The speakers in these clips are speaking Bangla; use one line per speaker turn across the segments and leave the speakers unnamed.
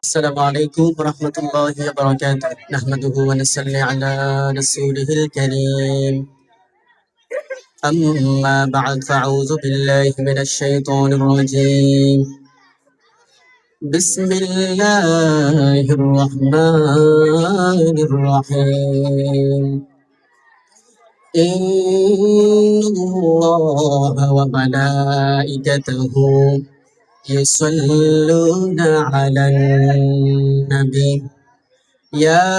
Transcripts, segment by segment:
السلام عليكم ورحمة الله وبركاته. نحمده ونصلي على رسوله الكريم. أما بعد فأعوذ بالله من الشيطان الرجيم. بسم الله الرحمن الرحيم. إن الله وملائكته يصلون على النبي يا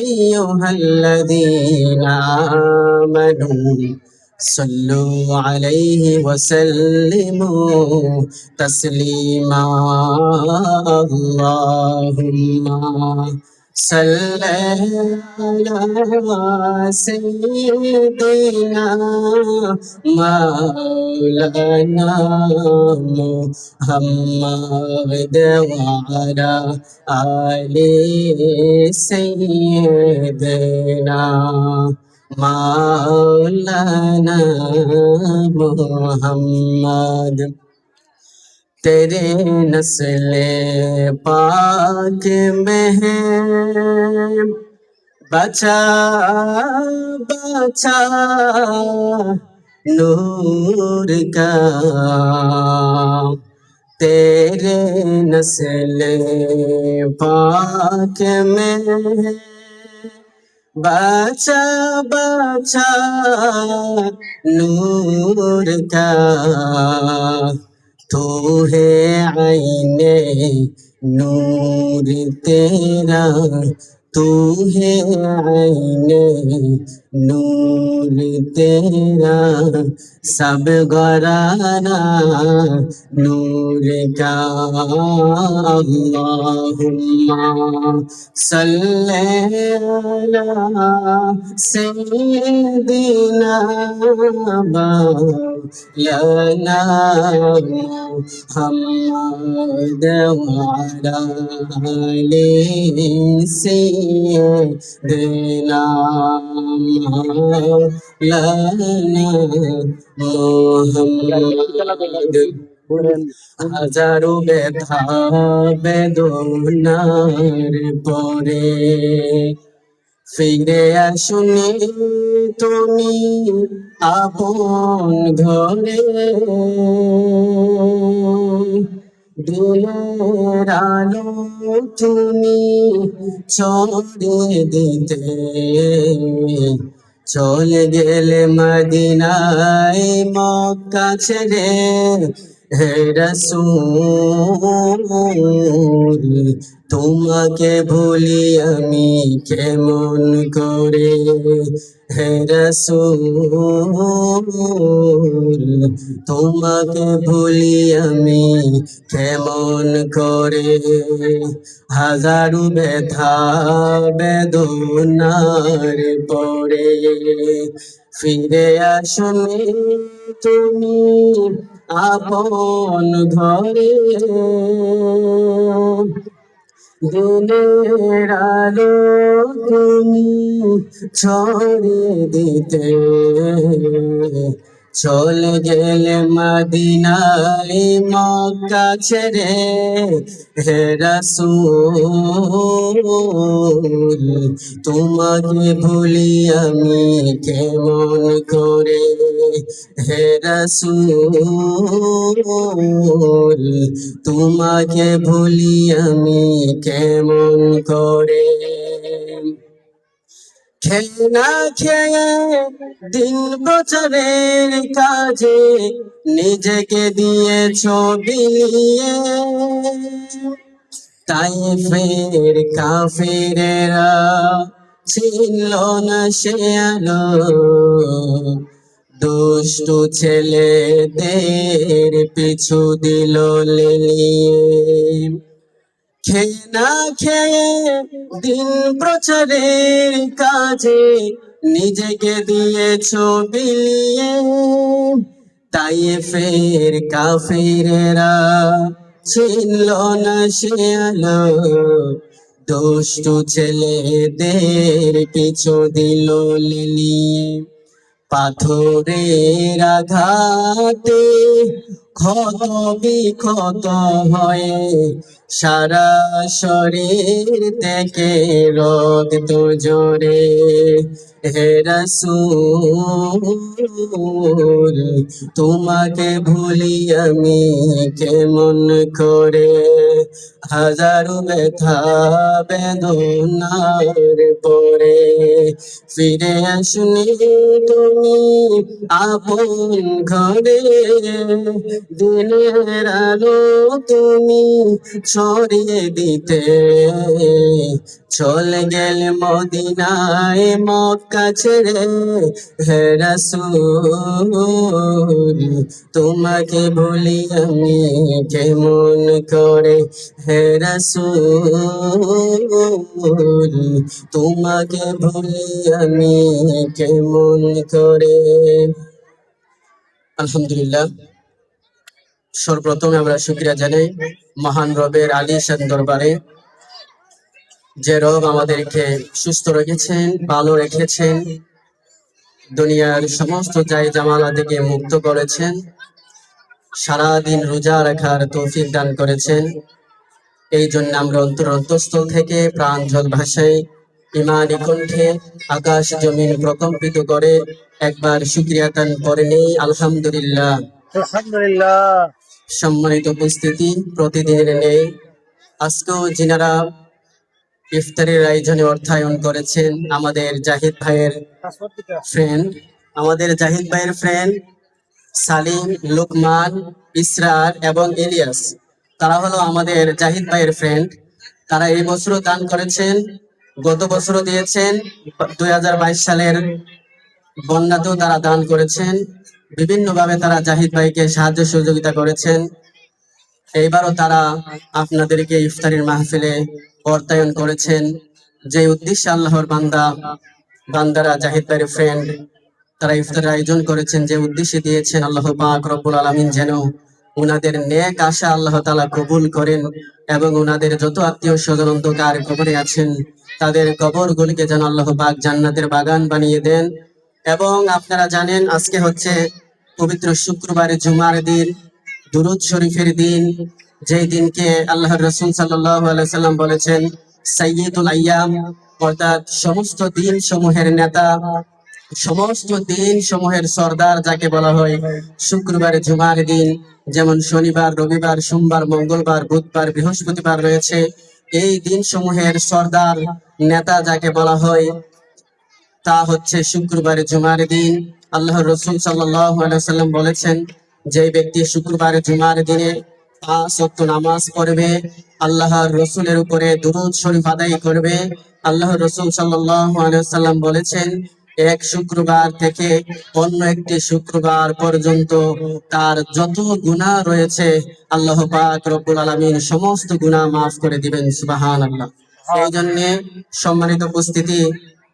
أيها الذين آمنوا صلوا عليه وسلموا تسليما. اللهم صل على سيدنا مولانا محمد وعلى آل سيدنا مولانا محمد. तेरे नस्ले पाक में है बचा बचा नूर का, तेरे नस्ले पाक में है बचा बचा नूर का। तू है आईने नूर तेरा, तू है आईने नूर तेरा, सब गराना नूर का। अल्लाहुम्मा सल्ले अला सय्यिदिना मौलाना मुहम्मद वअला आलि सय्यिदिना मौलाना मुहम्मद। হাজারো ব্যথা বেদনার পরে ফিরে আসুনি তুমি আপন ঘরে, দিনের আলো তুমি ছড়িয়ে দিতে চলে গেলে মদিনায় মক্কা ছেড়ে। হে রাসূল তোমাকে ভুলি আমি কেমন করে, হে রাসূল তোমাকে ভুলি আমি কেমন করে। হাজারো ব্যথা বেদনার পরে ফিরে আসনি তুমি আপন ঘরে, দিনের আলো তুমি ছড়িয়ে দিতে চলে গেলে মদিনায় মক্কা ছেড়ে। হে রাসূল তোমাকে ভুলি আমি কেমন করে, হে রাসূল তোমাকে ভুলি আমি কেমন করে। খেয়ে না খেয়ে দিন বছরের কাজে নিজেকে দিয়েছ বিলিয়ে, তাইফের কাফিরেরা ছিল না সে আলো, দুষ্টু ছেলেদের পিছু দিল লেলিয়ে। খেয়ে না খেয়ে দিন প্রচারের কাজে নিজেকে দিয়েছ বিলিয়ে, তাইফের কাফিরেরা ছিল না সে আলো, দুষ্টু ছেলেদের পিছু দিল লেলিয়ে। পাথরের আঘাতে ক্ষত বিক্ষত হয়ে সারা শরীর থেকে রক্ত জোরে, হে রাসূল তোমাকে ভুলি আমি কেমন করে, হাজারো ব্যথা বেদনার পরে ফিরে আসনি তুমি আপন ঘরে, দিনের আলো তুমি ছড়িয়ে দিতে, চলে গেলে মদিনায় মক্কা ছেড়ে, হে রাসূল তোমাকে ভুলি আমি কেমন করে, হে রাসূল তোমাকে ভুলি আমি কেমন করে। আলহামদুলিল্লাহ, সর্বপ্রথমে আমরা শুকরিয়া জানাই মহান রবের আলিশান দরবারে, যে রব আমাদেরকে সুস্থ রেখেছেন, ভালো রেখেছেন, দুনিয়ার সমস্ত জাই জামালা থেকে মুক্ত করেছেন, সারাদিন রোজা রাখার তৌফিক দান করেছেন। এই জন্য আমরা অন্তঃস্থল থেকে প্রাঞ্জল ভাষায় ইমানি কণ্ঠে আকাশ জমিন প্রকম্পিত করে একবার শুকরিয়া দান করে নেই আলহামদুলিল্লাহ।
আলহামদুলিল্লাহ।
সম্মানিত উপস্থিতি, প্রতিদিনের নেই আজকেও যিনারা ইফতারের আয়োজনে অর্থায়ন করেছেন, আমাদের জাহিদ ভাইয়ের ফ্রেন্ড সালিম, লুকমান, ইসরার এবং ইলিয়াস, তারা হলো আমাদের জাহিদ ভাইয়ের ফ্রেন্ড। তারা এই বছরও দান করেছেন, গত বছরও দিয়েছেন, 2022 সালের বন্যাতেও তারা দান করেছেন, বিভিন্নভাবে তারা জাহিদ ভাইকে সাহায্য সহযোগিতা করেছেন। এইবারও তারা আপনাদেরকে ইফতারের মাহফিলে অর্থায়ন করেছেন, যে উদ্দেশ্যে আল্লাহর বান্দারা জাহিদ ভাইয়ের ফ্রেন্ড তারা ইফতারের আয়োজন করেছেন, যে উদ্দেশ্যে দিয়েছেন, আল্লাহ পাক রব্বুল আলামিন যেন উনাদের নেক আশা আল্লাহ তাআলা কবুল করেন এবং উনাদের যত আত্মীয় স্বজন অন্ধকার কবরে আছেন তাদের কবরগুলিকে যেন আল্লাহ পাক জান্নাতের বাগান বানিয়ে দেন। এবং আপনারা জানেন আজকে হচ্ছে পবিত্র শুক্রবার, জুমার দিন, দুরূদ শরীফের দিন, যেই দিনকে আল্লাহর রাসূল সাল্লাল্লাহু আলাইহি সাল্লাম বলেছেন সাইয়্যিদুল আইয়াম, অর্থাৎ সমস্ত দিন সমূহের নেতা, সমস্ত দিন সমূহের সর্দার যাকে বলা হয়। শুক্রবার, জুমার দিন, যেমন শনিবার, রবিবার, সোমবার, মঙ্গলবার, বুধবার, বৃহস্পতিবার রয়েছে, এই দিন সমূহের সর্দার নেতা যাকে বলা হয় তা হচ্ছে শুক্রবার, জুমার দিন। আল্লাহর রাসূল সাল্লাল্লাহু আলাইহি সাল্লাম বলেছেন, যে ব্যক্তি শুক্রবার, জুমার দিনে 5 ওয়াক্ত নামাজ পড়বে, আল্লাহর রসুলের উপরে দুরূদ শরীফ আদায় করবে, আল্লাহর রসুল সাল্লাল্লাহু আলাইহি সাল্লাম বলেছেন এক শুক্রবার থেকে অন্য একটি শুক্রবার পর্যন্ত তার যত গুনাহ রয়েছে আল্লাহ পাক রব্বুল আলামিন সমস্ত গুনাহ মাফ করে দিবেন। সুবহানাল্লাহ। এই জন্য সম্মানিত উপস্থিতি,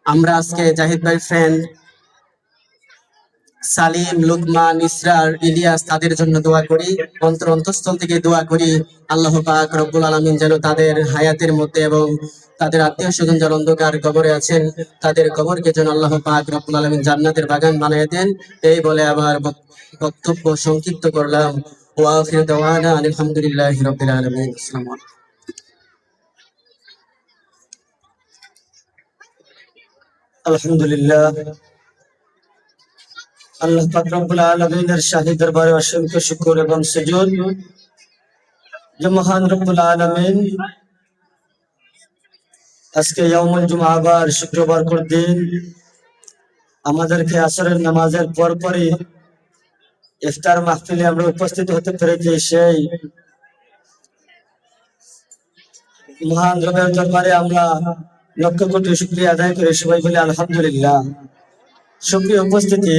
আমরা আজকে জাহিদ ভাই ফ্রেন্ড সালিম, লুকমান, ইসরার, ইলিয়াস তাদের জন্য দোয়া করি, অন্তঃস্থল থেকে দোয়া করি আল্লাহ পাক রব্বুল আলামিন যেন তাদের হায়াতের মধ্যে এবং তাদের আত্মীয় স্বজন যারা অন্ধকার কবরে আছেন তাদের কবরকে যেন আল্লাহ পাক রব্বুল আলামিন জান্নাতের বাগান বানিয়ে দেন। এই বলে আবার বক্তব্য সংক্ষিপ্ত করলাম। ওয়া আখিরু দাওয়ানা আলহামদুলিল্লাহি রাব্বিল আলামিন। আসসালামু আলাইকুম।
আলহামদুলিল্লাহ, আল্লাহ পাক রব্বুল আলামিনের শাহী দরবারে অসংখ্য শুকর এবং সুজুদ যে মহান রব্বুল আলামিন আজকে ইয়াউমুল জুমআ, আবার শুক্রবার দিন, আমাদেরকে আসরের নামাজের পরপরই ইফতার মাহফিলে আমরা উপস্থিত হতে পেরেছি। সেই মহান রবের দরবারে আমরা লক্ষ কোটি শুকরিয়া আদায় করি, সবাই বলি আলহামদুলিল্লাহ। সুপ্রিয় উপস্থিতি,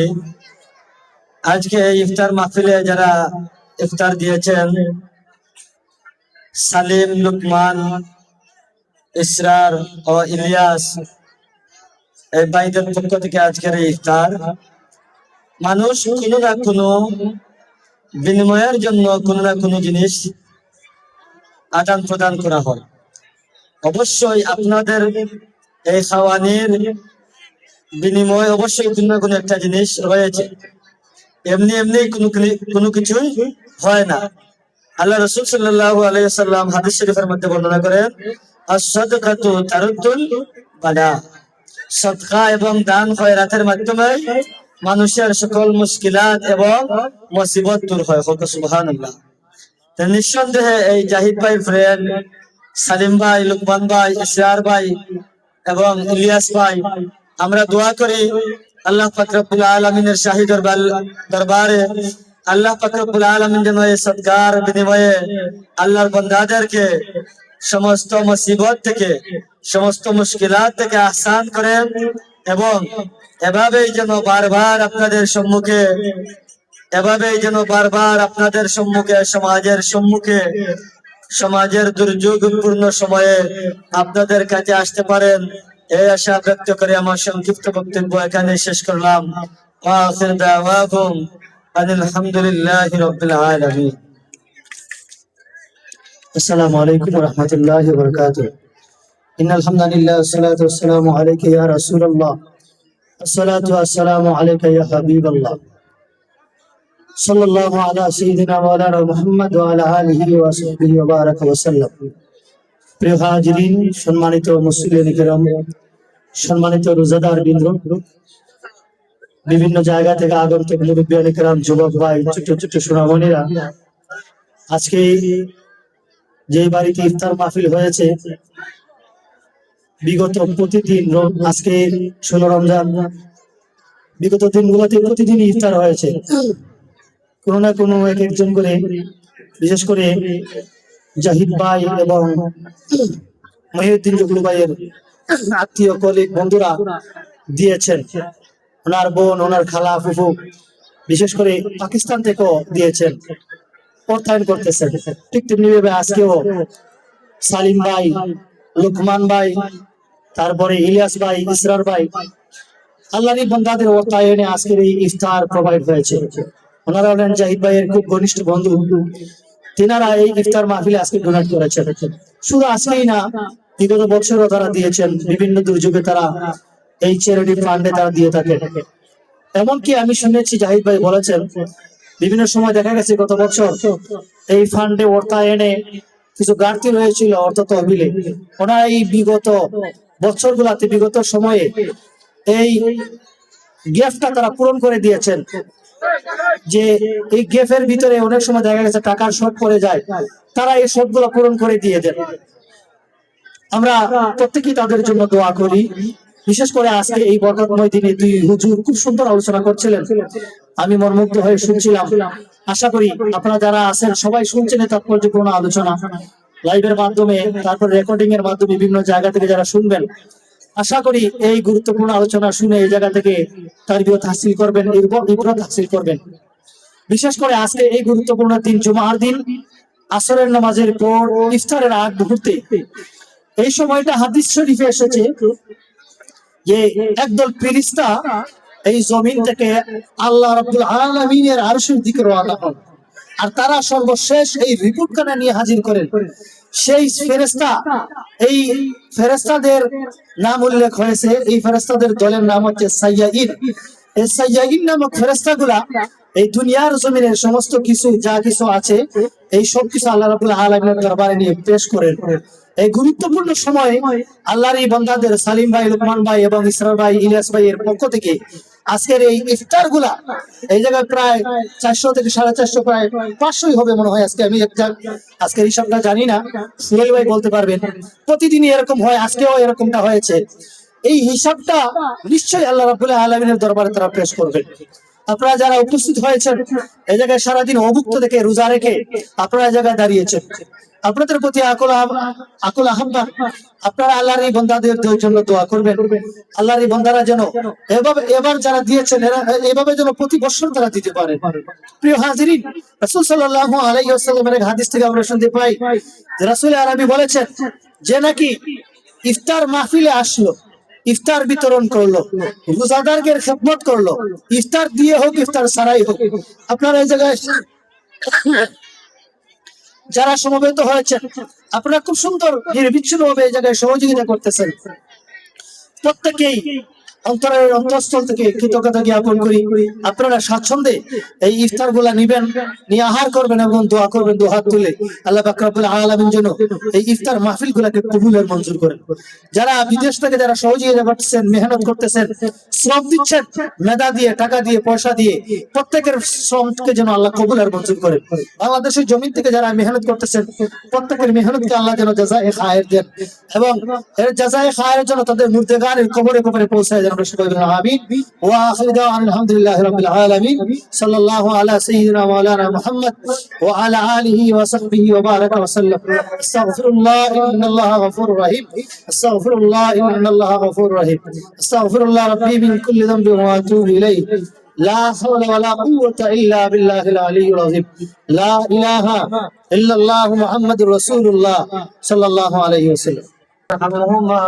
আজকে ইফতার মাহফিলে যারা ইফতার দিয়েছেন, সালিম, লুকমান, ইসরার ও ইলিয়াস, এই ভাইদের পক্ষ থেকে আজকের এই ইফতার, মানুষ কোনো না কোনো বিনিময়ের জন্য কোনো না কোনো জিনিস আদান প্রদান করা হয়। অবশ্যই আপনাদের এই খাওয়ানির বিনিময় অবশ্যই কোনো না কোনো একটা জিনিস রয়েছে, এমনি এমনি কোনো কিছুই হয় না। আল্লাহ রাসূল সাল্লাল্লাহু আলাইহি ওয়াসাল্লাম হাদিস শরীফের মধ্যে বর্ণনা করেন, আস-সাদকাতু তারুদ্দুল বালা। সদকা এবং দান খয়রাতের মাধ্যমে মানুষের সকল মুশকিলাত এবং মুসিবত দূর হয়। সুবহানাল্লাহ। তো নিঃসন্দেহে এই জাহিদ ভাই ফ্রেন্ড সালিম ভাই, লুকমান ভাই, ইসরার ভাই এবং ইলিয়াস ভাই, আমরা দোয়া করি আল্লাহ পাক রব্বুল আলামিনের শাহী দরবারে আল্লাহ পাক রব্বুল আলামিন যেন এই সদকার বিনিময়ে আল্লাহর বান্দাদেরকে সমস্ত মুসিবত থেকে, সমস্ত মুশকিলাত থেকে আহসান করেন এবং এভাবেই যেন বারবার আপনাদের সম্মুখে সমাজের দুর্যোগপূর্ণ সময়ে আপনাদের কাছে আসতে পারেন, এই আশা ব্যক্ত করে আমার সংক্ষিপ্ত বক্তব্য এখানে শেষ করলাম। আখির দাওয়াকুম আলহামদুলিল্লাহি রাব্বিল আলামিন।
আসসালামু আলাইকুম ওয়া রাহমাতুল্লাহি ওয়া বারাকাতুহু। ইন্নাল হামদালিল্লাহ ওয়াসসালাতু ওয়াসসালামু আলাইকা ইয়া রাসূলুল্লাহ। আসসালাতু ওয়াসসালামু আলাইকা ইয়া হাবিবাল্লাহ। সাল্লাল্লাহু আলা সাইয়্যিদিনা মাওলানা মুহাম্মদ ওয়া আলা আলিহি ওয়া সাহবিহি ওয়া বারাকা ওয়া সাল্লাম। প্রিয় হাজিরিন, সম্মানিত মুসলিম কিরাম, সম্মানিত রোজাদার বৃন্দ, বিভিন্ন জায়গা থেকে আগন্তুক মুরব্বিয়ান কিরাম, যুবক ভাই, ছোট ছোট সোনামণিরা, আজকে যে বাড়িতে ইফতার মাহফিল হয়েছে, বিগত প্রতিদিন আজকে 16 রমজান, বিগত দিনগুলোতে প্রতিদিন ইফতার হয়েছে। কোনো না কোনো এক একজন করে, বিশেষ করে জাহিদ ভাই এবং মহিউদ্দিন জগলু ভাইয়ের আত্মীয় কলিগ বন্ধুরা দিয়েছেন। ওনার বোন, ওনার খালা, ফুফু, বিশেষ করে পাকিস্তান থেকেও দিয়েছেন, অর্থায়ন করতেছেন। ঠিক তেমনি ভাবে আজকেও সালিম ভাই, লুকমান ভাই, তারপরে ইলিয়াস ভাই, ইসরার ভাই, আল্লাহর বান্দাদের অর্থায়নে আজকের এই ইফতার প্রোভাইড হয়েছে। ওনারা হলেন জাহিদ ভাইয়ের খুব ঘনিষ্ঠ বন্ধু। তিনারা এই ইফতার মাহফিলে আজকে ডোনেট করেছেন। শুধু আজকেই না, বিগত বছরও তারা দিয়েছেন। বিভিন্ন দুর্যোগে তারা এই চ্যারিটি ফান্ডে তারা দিয়ে থাকেন। এমনকি আমি শুনেছি জাহিদ ভাই বলেছেন, বিভিন্ন সময় দেখা গেছে গত বছর এই ফান্ডে অর্থায়নে কিছু ঘাটতি রয়েছিল অর্থ তহবিলে। ওনারা এই বিগত বছরগুলাতে, বিগত সময়ে এই গ্যাপটা তারা পূরণ করে দিয়েছেন। যে এই গ্যাপের ভিতরে অনেক সময় দেখা গেছে টাকার শর্ট পড়ে যায়, তারা এই শর্ট গুলো পূরণ করে দিয়ে দেন। আমরা প্রত্যেকেই তাদের জন্য দোয়া করি। বিশেষ করে আজকে এই বরকতময় দিনে দুই হুজুর খুব সুন্দর আলোচনা করছিলেন, আমি মর্মুগ্ধ হয়ে শুনছিলাম। আশা করি আপনারা যারা আছেন সবাই শুনছেন এই তাৎপর্যপূর্ণ আলোচনা লাইভের মাধ্যমে, তারপর রেকর্ডিং এর মাধ্যমে বিভিন্ন জায়গা থেকে যারা শুনবেন। আশা করি এই গুরুত্বপূর্ণ আলোচনা শুনে এই জায়গা থেকে তারবিয়ত হাসিল করবেন, ইবরত হাসিল করবেন। বিশেষ করে আজকে এই গুরুত্বপূর্ণ দিন, জুমার দিন, আসরের নামাজের পর ইফতারের আগ মুহূর্তে এই সময়টা হাদিস শরীফে এসেছে যে একদল ফেরেশতা এই জমিন থেকে আল্লাহ রাব্বুল আলামিনের আরশের দিকে রওনা হন, আর তারা সর্বশেষ এই রিপোর্ট খানা নিয়ে হাজির করেন। সেই ফেরেশতা, এই ফেরেশতাদের নাম উল্লেখ হয়েছে, এই ফেরেশতাদের দলের নাম হচ্ছে সাইয়্যিন। এই সাইয়্যিন নামক ফেরেশতাগুলা এই দুনিয়ার জমিনের সমস্ত কিছু যা কিছু আছে, এই সব কিছু আল্লাহ রাব্বুল আলামিনের দরবারে নিয়ে পেশ করেন। এই গুরুত্বপূর্ণ সময়ে আল্লাহর এই বান্দাদের সালিম ভাই, লুকমান ভাই এবং ইসরার ভাই, ইলিয়াস ভাইয়ের পক্ষ থেকে আজকের এই ইফতার গুলা এই জায়গায় প্রায় 400 থেকে 450, প্রায় 500 হবে মনে হয়। আজকে আমি আজকের হিসাবটা জানি না, সুহেল ভাই বলতে পারবেন। প্রতিদিনই এরকম হয়, আজকেও এরকমটা হয়েছে। এই হিসাবটা নিশ্চয়ই আল্লাহ রাব্বুল আলামিনের দরবারে তারা পেশ করবেন। আপনারা যারা উপস্থিত হয়েছেন এই জায়গায় সারাদিন অভুক্ত থেকে রোজা রেখে আপনারা এই জায়গায় দাঁড়িয়েছেন, আপনাদের প্রতি আকুল আহ্বান, আপনারা আল্লাহর এই বান্দাদের জন্য দোয়া করবেন। আল্লাহর এই বান্দারা যেন এবার যারা দিয়েছেন এভাবে যেন প্রতি বছর তারা দিতে পারে। প্রিয় হাজিরিন, রাসূল সাল্লাল্লাহু আলাইহি ওয়াসাল্লামের এক হাদিস থেকে আমরা শুনতে পাই যে রাসূল আরবি বলেছেন যে নাকি ইফতার মাহফিলে আসলো, ইফতার বিতরণ করলো, রোজাদারদের খেদমত করলো, ইফতার দিয়ে হোক ইফতার ছাড়াই হোক, আপনারা এই জায়গায় যারা সমবেত হয়েছেন আপনারা খুব সুন্দর নির্বিচ্ছিন্ন ভাবে এই জায়গায় সহযোগিতা করতেছেন। প্রত্যেকেই অন্তরের অন্তঃস্থল থেকে কৃতজ্ঞতা জ্ঞাপন করি। আপনারা স্বাচ্ছন্দ্যে এই ইফতার গুলা নিবেন, নিয়ে আহার করবেন এবং দোয়া করবেন দুহাত তুলে। আল্লাহ পাক রব্বুল আলামিন যেন এই ইফতার মাহফিল গুলাকে কবুলের মঞ্জুর করেন। যারা বিদেশ থেকে যারা সহযোগিতা করতেছেন, মেহনত করতেছেন, শ্রম দিচ্ছেন, মেধা দিয়ে, টাকা দিয়ে, পয়সা দিয়ে, প্রত্যেকের শ্রমকে যেন আল্লাহ কবুলের মঞ্জুর করেন। বাংলাদেশের জমিন থেকে যারা মেহনত করতেছেন, প্রত্যেকের মেহনতকে আল্লাহ যেন জাযায়ে খায়ের দেন এবং এর জাযায়ে খায়ের জন্য তাদের মুর্দেগানের কবরে কবরে পৌঁছায় যেন সবাই বলেন আমিন। ওয়া আখিরু দাওয়ানা আলহামদুলিল্লাহি রাব্বিল আলামিন। সাল্লাল্লাহু আলা সাইয়্যিদিনা মাওলানা মুহাম্মদ ওয়া আলা আলিহি ওয়া সাহবিহি ওয়া বারাকা ওয়া সাল্লাম। আস্তাগফিরুল্লাহ ইন্নাল্লাহা গফুরুর রহিম। আস্তাগফিরুল্লাহ ইন্নাল্লাহা গফুরুর রহিম। আস্তাগফিরুল্লাহ রাব্বি মিন কুল্লি যামবিন ওয়া আতুবু ইলাইহি। لا حول ولا قوة إلا بالله العلي العظيم. لا إله إلا الله محمد رسول الله صلى الله عليه وسلم.
ارحمهما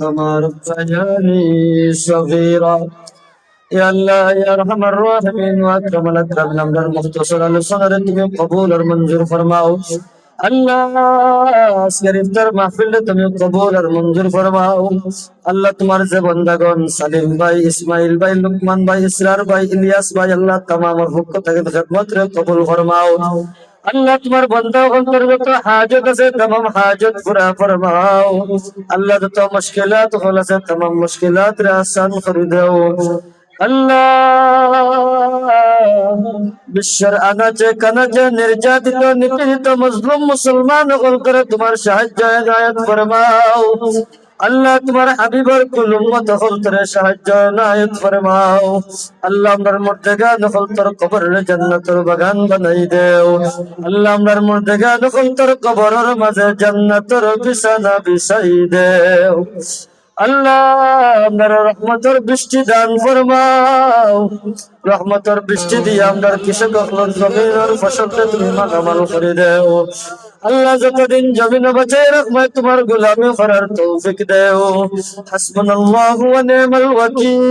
كما ربياني صغيرا يا الله يا ارحم الراحمين واكرم الاكرمين امر المختصر لصدر তুমি কবুল আর মঞ্জুর ফরমাও আল্লাহ আজকের ইফতার মাহফিল তুমি কবুল আর মঞ্জুর ফরমাও আল্লাহ তোমার যে বান্দাগণ সালিম ভাই ইসমাইল ভাই লুকমান ভাই ইসরার ভাই ইলিয়াস ভাই আল্লাহ তামামের পক্ষ থেকে খিদমত রে কবুল ফরমাও আল্লাহ তোমার বান্দা অন্তর্গত হাজত আছে तमाम হাজত পুরা ফরমাও আল্লাহ যত মুশকিলাত হল আছে तमाम মুশকিলাত রে আসান করে দাও আল্লাহ বিশ্বের আনাচে কানাচে নির্যাতিত নিপীড়িত মুসলিম মুসলমান হল করে তোমার সাহায্য ইনায়াত ফরমাও আল্লাহ তোমার হাবিবের কুল উম্মত হল করে সাহায্য ইনায়াত ফরমাও আল্লাহ আমরার মুর্দেগান হল তোর কবরের জান্নাতের বাগান বানাই দেও আল্লাহ আমরার মুর্দেগান হল তোর কবরের মাঝে জান্নাতের বিছানা বিছাই দেও আল্লাহ আপনার রহমতের বৃষ্টি দান ফরমাও রহমতের বৃষ্টি দিয়ে আপনার কৃষক জমিনের ফসলকে তুমি মালামাল করে দেও আল্লাহ যতদিন জমিন বাঁচাই রাখবে তোমার গোলামি করার তৌফিক দেও হাসবুনাল্লাহু ওয়া নি'মাল ওয়াকিল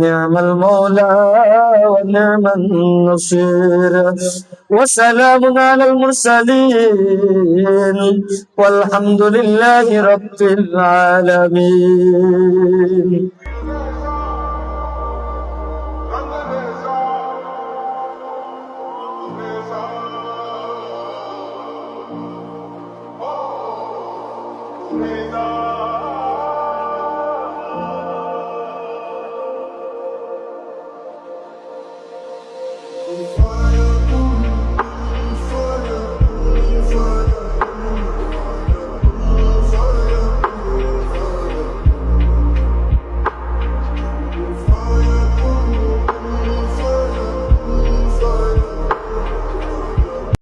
نعم المولى ونعم النصير وسلام على المرسلين والحمد لله رب العالمين